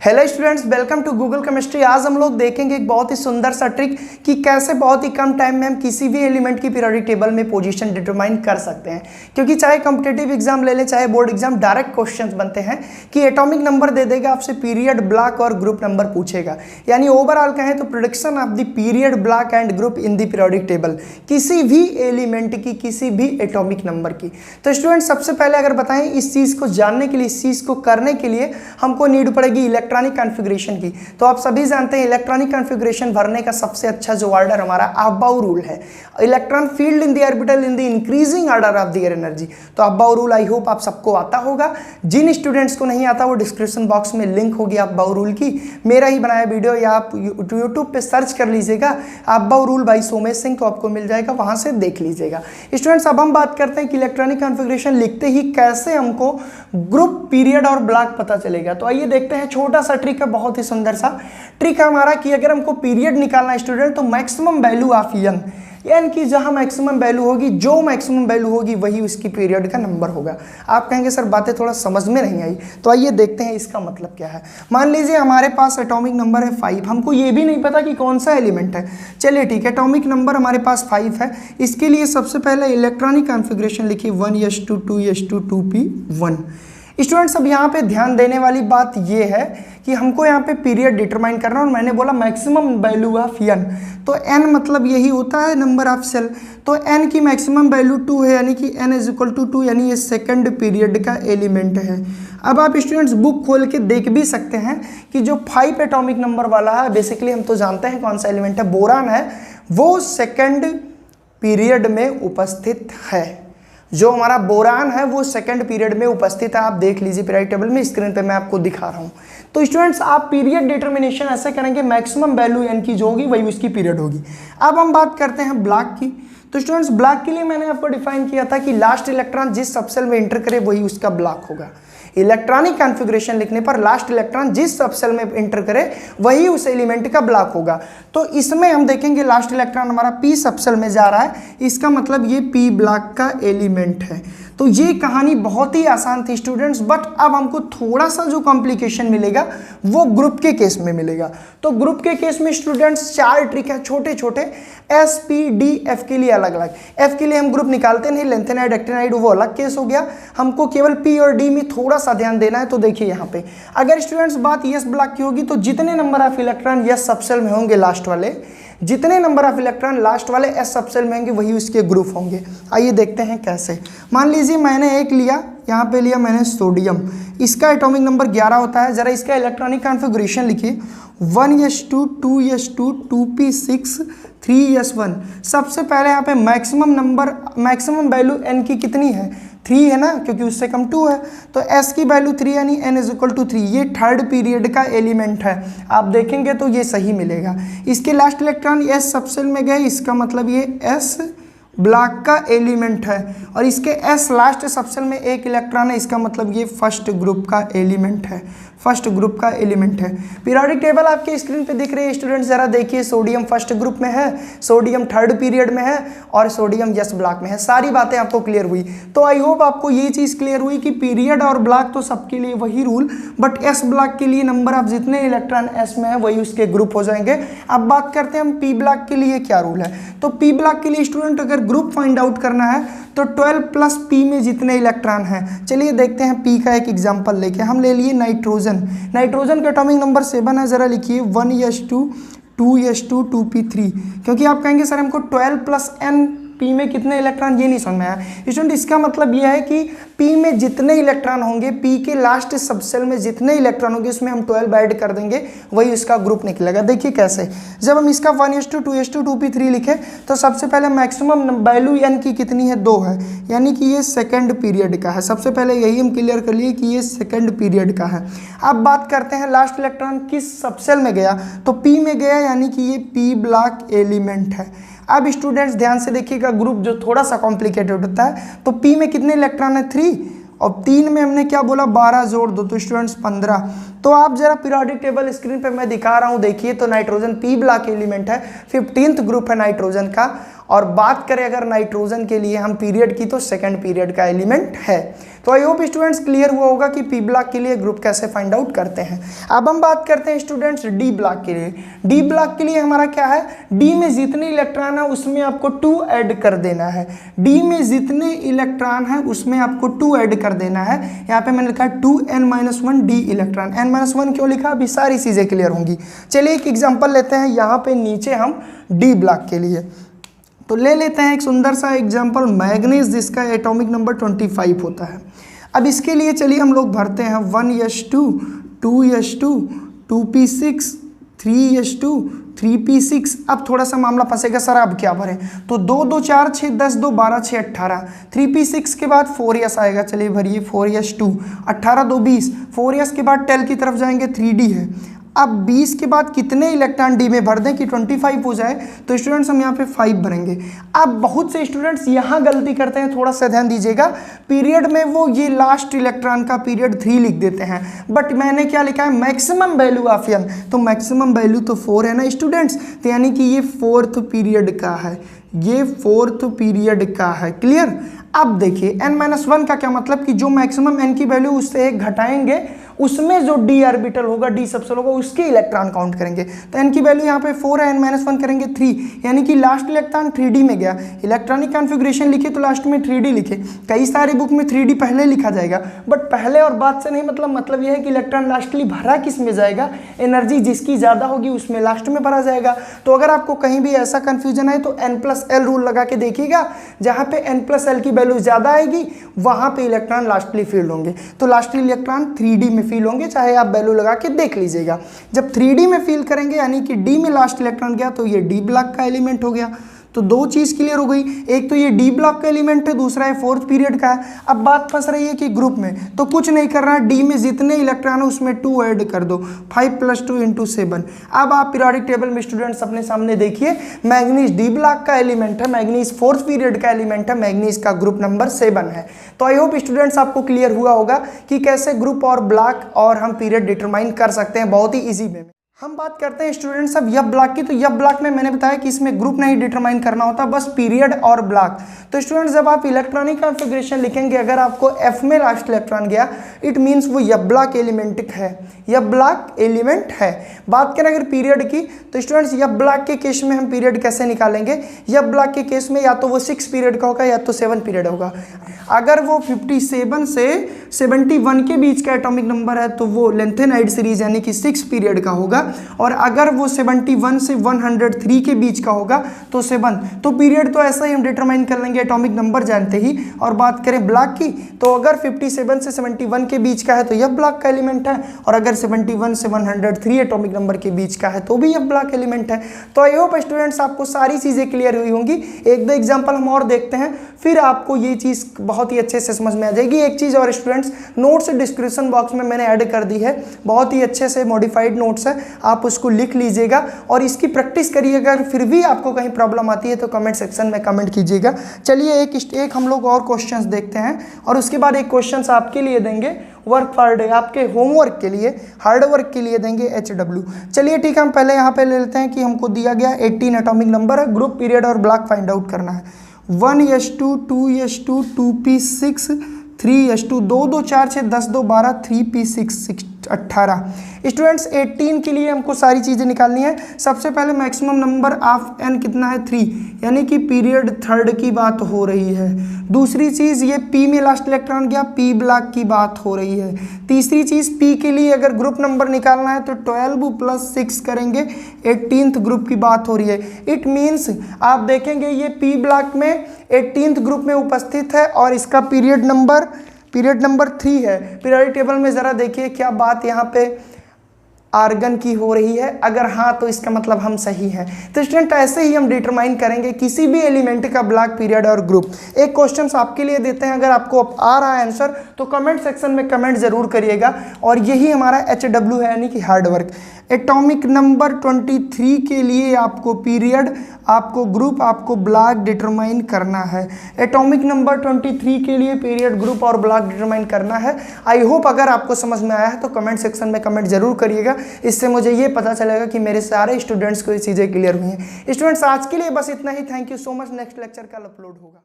Hello students, welcome to Google chemistry. आज हम लोग देखेंगे एक बहुत ही सुंदर सा ट्रिक कि कैसे बहुत ही कम टाइम में हम किसी भी एलिमेंट की पीरियोडिक टेबल में पोजीशन डिटरमाइन कर सकते हैं। क्योंकि चाहे कॉम्पिटिटिव एग्जाम ले लें, चाहे बोर्ड एग्जाम, डायरेक्ट क्वेश्चंस बनते हैं कि एटॉमिक नंबर दे देगा, आपसे पीरियड, ब्लॉक और ग्रुप नंबर पूछेगा। यानी ओवरऑल कहें तो prediction of the period, block and group in the periodic table, किसी भी एलिमेंट की, किसी भी एटॉमिक नंबर की। तो स्टूडेंट सबसे पहले अगर बताएं, इस चीज़ को जानने के लिए, इस चीज़ को करने के लिए हमको नीड पड़ेगी इलेक्ट्रॉनिक कॉन्फ़िगरेशन की। तो आप सभी जानते हैं इलेक्ट्रॉनिक कॉन्फ़िगरेशन भरने का सबसे अच्छा जो ऑर्डर हमारा अबाउ रूल है, electron filled in the orbital in the increasing order of the energy. तो अबाउ रूल आई होप आप सबको आता होगा। जिन स्टूडेंट्स को नहीं आता वो डिस्क्रिप्शन बॉक्स में लिंक होगी अबाउ रूल की, मेरा ही बनाया वीडियो, या आप यूट्यूब पे सर्च कर लीजिएगा Aufbau rule by Somesh Singh, तो आपको मिल जाएगा, वहां से देख लीजिएगा। स्टूडेंट्स अब हम बात करते हैं कि इलेक्ट्रॉनिक कॉन्फ़िगरेशन लिखते ही कैसे हमको ग्रुप, पीरियड और ब्लॉक पता चलेगा। तो आइए देखते हैं, छोटा सा ट्रिक है, बहुत ही सुंदर सा ट्रिक है हमारा कि अगर हमको पीरियड निकालना है स्टूडेंट, तो मैक्सिमम वैल्यू ऑफ एन की जहां मैक्सिमम वैल्यू होगी, जो मैक्सिमम वैल्यू होगी वही उसकी पीरियड का नंबर होगा। आप कहेंगे सर बातें थोड़ा समझ में नहीं आई, तो आइए देखते हैं इसका मतलब क्या है। मान लीजिए हमारे पास एटॉमिक नंबर है 5, हमको ये भी नहीं पता कि कौन सा एलिमेंट है। चलिए ठीक है, एटॉमिक नंबर हमारे पास 5 है। इसके लिए सबसे पहले इलेक्ट्रॉनिक कॉन्फ़िगरेशन लिखिए 1s2 2s2 2p1। स्टूडेंट्स अब यहाँ पे ध्यान देने वाली बात ये है कि हमको यहाँ पे पीरियड डिटरमाइन करना, और मैंने बोला मैक्सिमम वैल्यू ऑफ एन, तो एन मतलब यही होता है नंबर ऑफ सेल। तो एन की मैक्सिमम वैल्यू 2 है, यानी कि एन इज इक्वल टू 2, यानी ये सेकंड पीरियड का एलिमेंट है। अब आप स्टूडेंट्स बुक खोल के देख भी सकते हैं कि जो 5 एटॉमिक नंबर वाला है, बेसिकली हम तो जानते हैं कौन सा एलिमेंट है, बोरान है, वो सेकंड पीरियड में उपस्थित है। जो हमारा बोरान है वो सेकंड पीरियड में उपस्थित है। आप देख लीजिए पीरियोडिक टेबल में, स्क्रीन पे मैं आपको दिखा रहा हूँ। तो स्टूडेंट्स आप पीरियड डिटरमिनेशन ऐसे करेंगे, मैक्सिमम वैल्यू एन की जो होगी वही उसकी पीरियड होगी। अब हम बात करते हैं ब्लॉक की। तो स्टूडेंट्स ब्लॉक के लिए मैंने आपको डिफाइन किया था कि लास्ट इलेक्ट्रॉन जिस सबसेल में एंटर करे वही उसका ब्लॉक होगा। इलेक्ट्रॉनिक कॉन्फ़िगरेशन लिखने पर लास्ट इलेक्ट्रॉन जिस सबसेल में एंटर करे वही उस एलिमेंट का ब्लॉक होगा। तो इसमें हम देखेंगे लास्ट इलेक्ट्रॉन हमारा पी सबसेल में जा रहा है, इसका मतलब ये पी ब्लॉक का एलिमेंट है। तो ये कहानी बहुत ही आसान थी स्टूडेंट्स, बट अब हमको थोड़ा सा जो कॉम्प्लिकेशन मिलेगा वो ग्रुप के केस में मिलेगा। तो ग्रुप के केस में स्टूडेंट्स 4 ट्रिक है छोटे छोटे, एस पी डी एफ के लिए अलग अलग। एफ के लिए हम ग्रुप निकालते नहीं, लेंथेनाइड एक्टिनाइड वो अलग केस हो गया, हमको केवल पी और डी में थोड़ा सा ध्यान देना है। तो देखिए यहाँ पे अगर स्टूडेंट्स बात यस ब्लॉक की होगी, तो जितने number of electron yes subshell में होंगे लास्ट वाले, जितने नंबर ऑफ इलेक्ट्रॉन लास्ट वाले एस सबसेल में होंगे वही उसके ग्रुप होंगे। आइए देखते हैं कैसे। मान लीजिए मैंने एक लिया, यहाँ पे लिया मैंने सोडियम, इसका एटॉमिक नंबर 11 होता है। जरा इसका इलेक्ट्रॉनिक कॉन्फ़िगरेशन लिखिए 1s2 2s2 2p6 3s1। सबसे पहले यहाँ पे maximum number, maximum value n की कितनी है, 3 है ना, क्योंकि उससे कम 2 है। तो s की वैल्यू 3 यानी n इज इक्वल टू 3। ये थर्ड पीरियड का एलिमेंट है, आप देखेंगे तो ये सही मिलेगा। इसके लास्ट इलेक्ट्रॉन s सबसेल में गए, इसका मतलब ये s ब्लॉक का एलिमेंट है, और इसके s लास्ट सबसेल में एक इलेक्ट्रॉन है, इसका मतलब ये फर्स्ट ग्रुप का एलिमेंट है, फर्स्ट ग्रुप का एलिमेंट है। पीरियोडिक टेबल आपके स्क्रीन पे दिख रही है स्टूडेंट्स, जरा देखिए, सोडियम फर्स्ट ग्रुप में है, सोडियम थर्ड पीरियड में है, और सोडियम यस ब्लॉक में है। सारी बातें आपको क्लियर हुई। तो आई होप आपको ये चीज़ क्लियर हुई कि पीरियड और ब्लॉक तो सबके लिए वही रूल, बट एस ब्लॉक के लिए नंबर ऑफ जितने इलेक्ट्रॉन एस में है वही उसके ग्रुप हो जाएंगे। अब बात करते हैं हम पी ब्लॉक के लिए क्या रूल है। तो पी ब्लॉक के लिए स्टूडेंट अगर ग्रुप फाइंड आउट करना है तो 12 प्लस पी में जितने इलेक्ट्रॉन हैं, चलिए देखते हैं। पी का एक एग्जांपल लेके हम ले लिए नाइट्रोजन। नाइट्रोजन का एटॉमिक नंबर 7 है, जरा लिखिए 1s2 2s2 2p3। क्योंकि आप कहेंगे सर हमको 12 प्लस n, पी में कितने इलेक्ट्रॉन, ये नहीं समझ में आया स्टूडेंट। इसका मतलब यह है कि पी में जितने इलेक्ट्रॉन होंगे, पी के लास्ट सबसेल में जितने इलेक्ट्रॉन होंगे उसमें हम 12 ऐड कर देंगे, वही उसका ग्रुप निकलेगा। देखिए कैसे, जब हम इसका 1s2 2s2 2p3 लिखे तो सबसे पहले मैक्सिमम वैल्यू एन की कितनी है, 2 है, यानी कि ये सेकंड पीरियड का है। सबसे पहले यही हम क्लियर कर लिए कि ये सेकंड पीरियड का है। अब बात करते हैं लास्ट इलेक्ट्रॉन किस सबसेल में गया, तो पी में गया, यानी कि ये पी ब्लॉक एलिमेंट है। अब स्टूडेंट्स ध्यान से देखिएगा, ग्रुप जो थोड़ा सा कॉम्प्लिकेटेड होता है, तो पी में कितने इलेक्ट्रॉन है, 3, और 3 में हमने क्या बोला, 12 जोड़ दो, तो स्टूडेंट्स 15। तो आप जरा पीरियोडिक टेबल स्क्रीन पे मैं दिखा रहा हूँ, देखिए। तो नाइट्रोजन पी ब्लॉक एलिमेंट है, 15th ग्रुप है नाइट्रोजन का। और बात करें अगर नाइट्रोजन के लिए हम पीरियड की, तो सेकंड पीरियड का एलिमेंट है। तो आई होप स्टूडेंट्स क्लियर हुआ होगा कि पी ब्लॉक के लिए ग्रुप कैसे फाइंड आउट करते हैं। अब हम बात करते हैं स्टूडेंट्स डी ब्लॉक के लिए। डी ब्लॉक के लिए हमारा क्या है, डी में जितने इलेक्ट्रॉन है उसमें आपको 2 ऐड कर देना है। डी में जितने इलेक्ट्रॉन है उसमें आपको 2 ऐड कर देना है। यहाँ पे मैंने लिखा है 2n-1 डी इलेक्ट्रॉन। n-1 क्यों लिखा, अभी सारी चीजें क्लियर होंगी। चलिए एक एग्जांपल लेते हैं यहाँ पे नीचे हम डी ब्लॉक के लिए। तो ले लेते हैं एक सुंदर सा एग्जांपल, मैग्नीज, जिसका एटॉमिक नंबर 25 होता है। अब इसके लिए चलिए हम लोग भरते हैं 1s2 2s2 2p6 3s2 3p6। अब थोड़ा सा मामला फंसेगा, सर अब क्या भरें, तो 2 2 4 6 10 2 12 6 18 3p6 के बाद 4s आएगा, चलिए भरिए 4s2 18 2 20 4s के बाद 10 की तरफ जाएंगे 3d है। अब 20 के बाद कितने इलेक्ट्रॉन डी में भर दें कि 25 हो जाए, तो स्टूडेंट्स हम यहाँ पे 5 भरेंगे। अब बहुत से स्टूडेंट्स यहाँ गलती करते हैं, थोड़ा सा ध्यान दीजिएगा, पीरियड में वो ये लास्ट इलेक्ट्रॉन का पीरियड 3 लिख देते हैं, बट मैंने क्या लिखा है, मैक्सिमम वैल्यू ऑफ n, तो मैक्सिमम वैल्यू तो 4 है ना स्टूडेंट्स, तो यानी कि ये 4th पीरियड का है, ये 4th पीरियड का है। क्लियर। अब देखिए n-1 का क्या मतलब कि जो मैक्सिमम n की वैल्यू उससे एक घटाएंगे, उसमें जो d ऑर्बिटल होगा, d सबसेल होगा, उसके इलेक्ट्रॉन काउंट करेंगे। तो n की वैल्यू यहाँ पे 4 है, n-1 करेंगे 3, यानी कि लास्ट इलेक्ट्रॉन 3d में गया। इलेक्ट्रॉनिक कॉन्फ़िगरेशन लिखे तो लास्ट में 3d लिखे, कई सारे बुक में 3d पहले लिखा जाएगा, बट पहले और बाद से नहीं मतलब यह है कि इलेक्ट्रॉन लास्टली भरा किस में जाएगा, एनर्जी जिसकी ज़्यादा होगी उसमें लास्ट में भरा जाएगा। तो अगर आपको कहीं भी ऐसा कन्फ्यूजन है तो n+l रूल लगा के देखिएगा, जहाँ पे n+l की वैल्यू ज़्यादा आएगी वहाँ पे इलेक्ट्रॉन लास्टली फील्ड होंगे, तो लास्टली इलेक्ट्रॉन 3d में फील होंगे, चाहे आप वैल्यू लगा के देख लीजिएगा। जब 3d में फील करेंगे यानी कि d में लास्ट इलेक्ट्रॉन गया तो ये डी ब्लॉक का एलिमेंट हो गया। तो 2 चीज़ क्लियर हो गई, एक तो ये डी ब्लॉक का एलिमेंट है, दूसरा है 4th पीरियड का है। अब बात फंस रही है कि ग्रुप में, तो कुछ नहीं करना है, डी में जितने इलेक्ट्रॉन है उसमें 2 ऐड कर दो, 5 + 2 × 7। अब आप पीरियोडिक टेबल में स्टूडेंट्स अपने सामने देखिए, मैग्नीज डी ब्लॉक का एलिमेंट है, मैग्नीज 4th पीरियड का एलिमेंट है, मैग्नीज का ग्रुप नंबर 7 है। तो आई होप स्टूडेंट्स आपको क्लियर हुआ होगा कि कैसे ग्रुप और ब्लॉक और हम पीरियड डिटरमाइन कर सकते हैं बहुत ही ईजी वे में। हम बात करते हैं स्टूडेंट्स अब यब ब्लॉक की। तो यब ब्लॉक में मैंने बताया कि इसमें ग्रुप नहीं डिटरमाइन करना होता, बस पीरियड और ब्लॉक। तो स्टूडेंट्स जब आप इलेक्ट्रॉनिक कॉन्फ़िगरेशन लिखेंगे, अगर आपको F में लास्ट इलेक्ट्रॉन गया, इट मीन्स वो यब ब्लॉक एलिमेंट है, यब ब्लॉक एलिमेंट है। बात करें अगर पीरियड की, तो स्टूडेंट्स यब ब्लॉक के केस में हम पीरियड कैसे निकालेंगे, यब ब्लॉक के केस में या तो वो 6 पीरियड का होगा या तो 7 पीरियड होगा। अगर वो 57 से 71 के बीच का एटॉमिक नंबर है तो वो लेंथेनाइड सीरीज यानी कि 6 पीरियड का होगा, और अगर वो 71 से 103 के बीच का होगा तो 7। तो पीरियड तो ऐसा ही हम डिटरमाइन कर लेंगे एटॉमिक नंबर जानते ही। और बात करें ब्लॉक की, तो अगर 57 से 71 के बीच का है तो यह ब्लॉक का एलिमेंट है, और अगर 71 से 103 एटॉमिक नंबर के बीच का है तो भी यह ब्लॉक एलिमेंट है। तो आई होप स्टूडेंट्स आपको सारी चीज़ें क्लियर हुई होंगी। 1-2 एग्जाम्पल हम और देखते हैं, फिर आपको ये चीज़ बहुत ही अच्छे से समझ में आ जाएगी। एक चीज़ और स्टूडेंट्स, नोट्स डिस्क्रिप्शन बॉक्स में मैंने ऐड कर दी है, बहुत ही अच्छे से मॉडिफाइड नोट्स है, आप उसको लिख लीजिएगा और इसकी प्रैक्टिस करिएगा। अगर फिर भी आपको कहीं प्रॉब्लम आती है तो कमेंट सेक्शन में कमेंट कीजिएगा। चलिए एक हम लोग और क्वेश्चंस देखते हैं, और उसके बाद एक क्वेश्चंस आपके लिए देंगे वर्क पर डे, आपके होमवर्क के लिए, हार्ड वर्क के लिए देंगे HW। चलिए ठीक है, हम पहले यहाँ पे ले लेते हैं कि हमको दिया गया 18 एटॉमिक नंबर है, ग्रुप, पीरियड और ब्लॉक फाइंड आउट करना है। 1s2 2s2 2p6 3s2 2 2 4 6 10 2 12 3p6 18। Students 18 के लिए हमको सारी चीज़ें निकालनी है। सबसे पहले मैक्सिमम नंबर ऑफ n कितना है 3, यानी कि पीरियड 3rd की बात हो रही है। दूसरी चीज़ ये p में लास्ट इलेक्ट्रॉन गया, p ब्लॉक की बात हो रही है। तीसरी चीज़ p के लिए अगर ग्रुप नंबर निकालना है तो 12 + 6 करेंगे, 18th ग्रुप की बात हो रही है। इट मीन्स आप देखेंगे ये p ब्लॉक में 18th ग्रुप में उपस्थित है और इसका पीरियड नंबर 3 है। पीरियोडिक टेबल में ज़रा देखिए क्या बात यहाँ पे आर्गन की हो रही है, अगर हाँ तो इसका मतलब हम सही हैं। तो स्टूडेंट ऐसे ही हम डिटरमाइन करेंगे किसी भी एलिमेंट का ब्लॉक, पीरियड और ग्रुप। एक क्वेश्चन आपके लिए देते हैं, अगर आपको आ रहा है आंसर तो कमेंट सेक्शन में कमेंट जरूर करिएगा। और यही हमारा HW है, यानी कि हार्ड वर्क। एटॉमिक नंबर 23 के लिए आपको पीरियड, आपको ग्रुप, आपको ब्लॉक डिटरमाइन करना है। एटॉमिक नंबर 23 के लिए पीरियड, ग्रुप और ब्लॉक डिटरमाइन करना है। आई होप अगर आपको समझ में आया है तो कमेंट सेक्शन में कमेंट जरूर करिएगा, इससे मुझे ये पता चलेगा कि मेरे सारे स्टूडेंट्स को ये चीज़ें क्लियर हुई हैं। स्टूडेंट्स आज के लिए बस इतना ही। Thank you so much. Next lecture कल अपलोड होगा।